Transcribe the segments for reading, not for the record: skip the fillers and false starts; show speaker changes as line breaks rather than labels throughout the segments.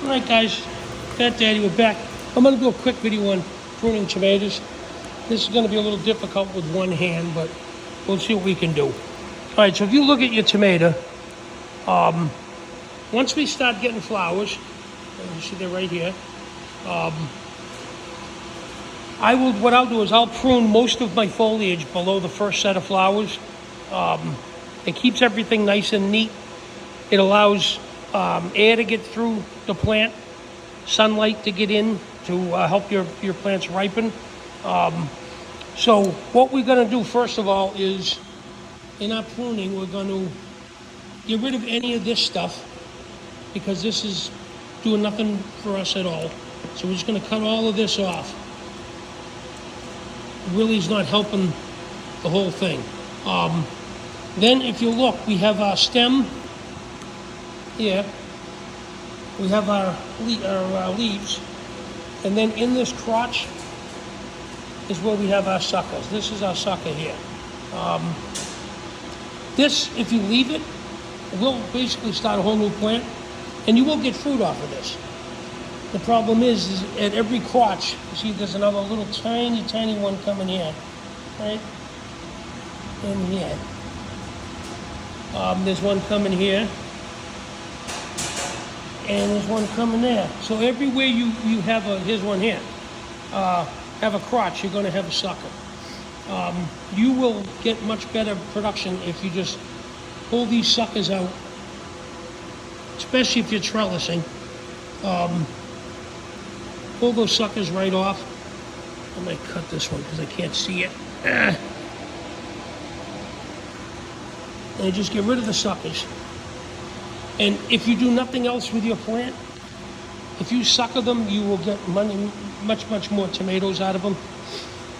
Alright guys, Fat Daddy, we're back. I'm going to do a quick video on pruning tomatoes. This is going to be a little difficult with one hand, but we'll see what we can do. Alright, so if you look at your tomato, once we start getting flowers, you see they're right here, what I'll do is I'll prune most of my foliage below the first set of flowers. It keeps everything nice and neat. It allows air to get through the plant, sunlight to get in to help your plants ripen. So what we're going to do first of all is, in our pruning, we're going to get rid of any of this stuff because this is doing nothing for us at all. So we're just going to cut all of this off. It really is not helping the whole thing. Then if you look, we have our stem here. We have our leaves, and then in this crotch is where we have our suckers. This is our sucker here. This, if you leave it, will basically start a whole new plant, and you will get fruit off of this. The problem is at every crotch, you see there's another little tiny one coming here, right? In here. There's one coming here. And there's one coming there. So everywhere you have here's one here, have a crotch, you're going to have a sucker. You will get much better production if you just pull these suckers out, especially if you're trellising. Pull those suckers right off. I might cut this one because I can't see it. And just get rid of the suckers. And if you do nothing else with your plant, if you sucker them, you will get much more tomatoes out of them.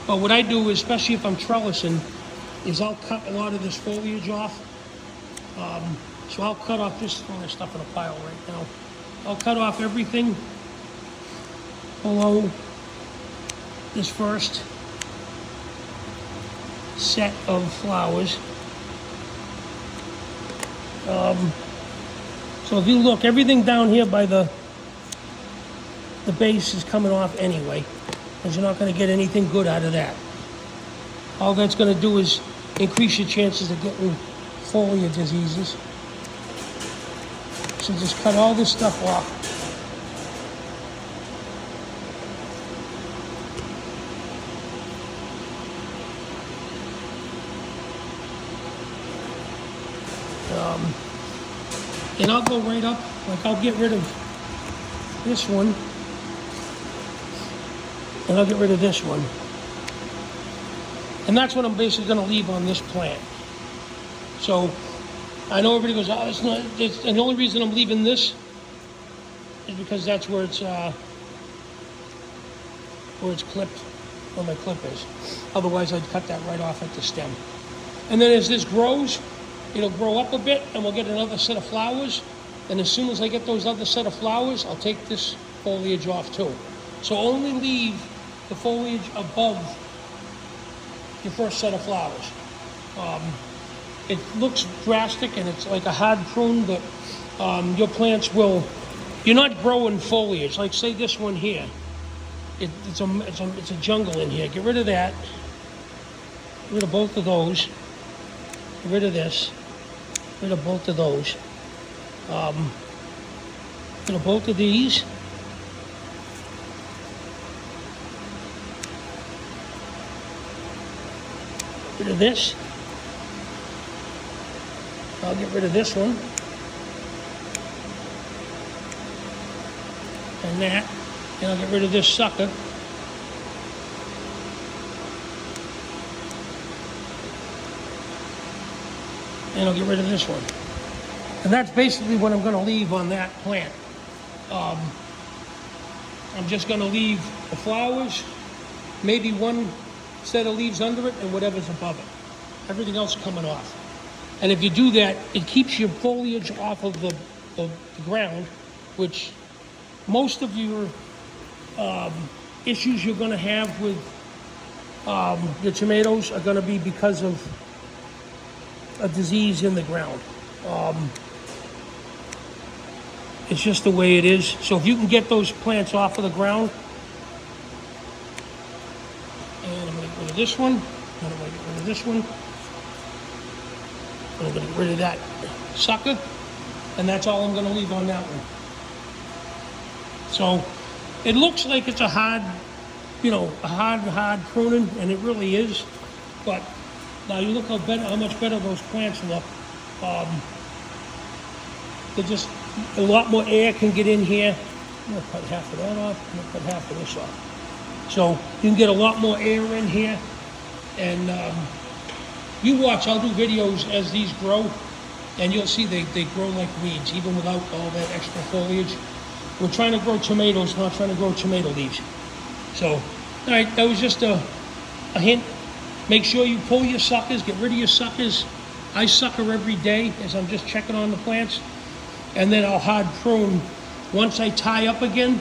But what I do, especially if I'm trellising, is I'll cut a lot of this foliage off. So I'll cut off this stuff in a pile right now. I'll cut off everything below this first set of flowers. So if you look, everything down here by the base is coming off anyway, because you're not going to get anything good out of that. All that's going to do is increase your chances of getting foliage diseases. So just cut all this stuff off. And I'll go right up, like I'll get rid of this one, and I'll get rid of this one. And that's what I'm basically going to leave on this plant. So I know everybody goes, oh, it's not, and the only reason I'm leaving this is because that's where it's clipped, where my clip is. Otherwise I'd cut that right off at the stem. And then as this grows, it'll grow up a bit and we'll get another set of flowers. And as soon as I get those other set of flowers, I'll take this foliage off too. So only leave the foliage above your first set of flowers. It looks drastic and it's like a hard prune, but your plants will, you're not growing foliage. Like say this one here, it's a jungle in here. Get rid of that. Get rid of both of those. Get rid of this. Get rid of both of those. Get rid of both of these. Get rid of this. I'll get rid of this one. And that. And I'll get rid of this sucker. And I'll get rid of this one. And that's basically what I'm going to leave on that plant. I'm just going to leave the flowers, maybe one set of leaves under it, and whatever's above it. Everything else coming off. And if you do that, it keeps your foliage off of the ground, which most of your issues you're going to have with your tomatoes are going to be because of a disease in the ground. It's just the way it is. So if you can get those plants off of the ground, and I'm going to get rid of this one, and I'm going to get rid of this one, and I'm going to get rid of that sucker, and that's all I'm going to leave on that one. So it looks like it's a hard, a hard pruning, and it really is. But now you look how much better those plants look. They're just, a lot more air can get in here. I'm going to cut half of that off. I'm going to cut half of this off. So you can get a lot more air in here. And you watch, I'll do videos as these grow, and you'll see they grow like weeds, even without all that extra foliage. We're trying to grow tomatoes, not trying to grow tomato leaves. So, all right, that was just a hint. Make sure you pull your suckers, get rid of your suckers. I sucker every day as I'm just checking on the plants. And then I'll hard prune. Once I tie up again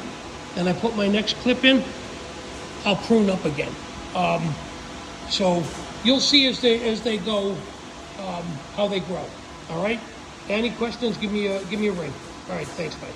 and I put my next clip in, I'll prune up again. So you'll see as they go how they grow. All right. Any questions? Give me a ring. All right. Thanks, bye.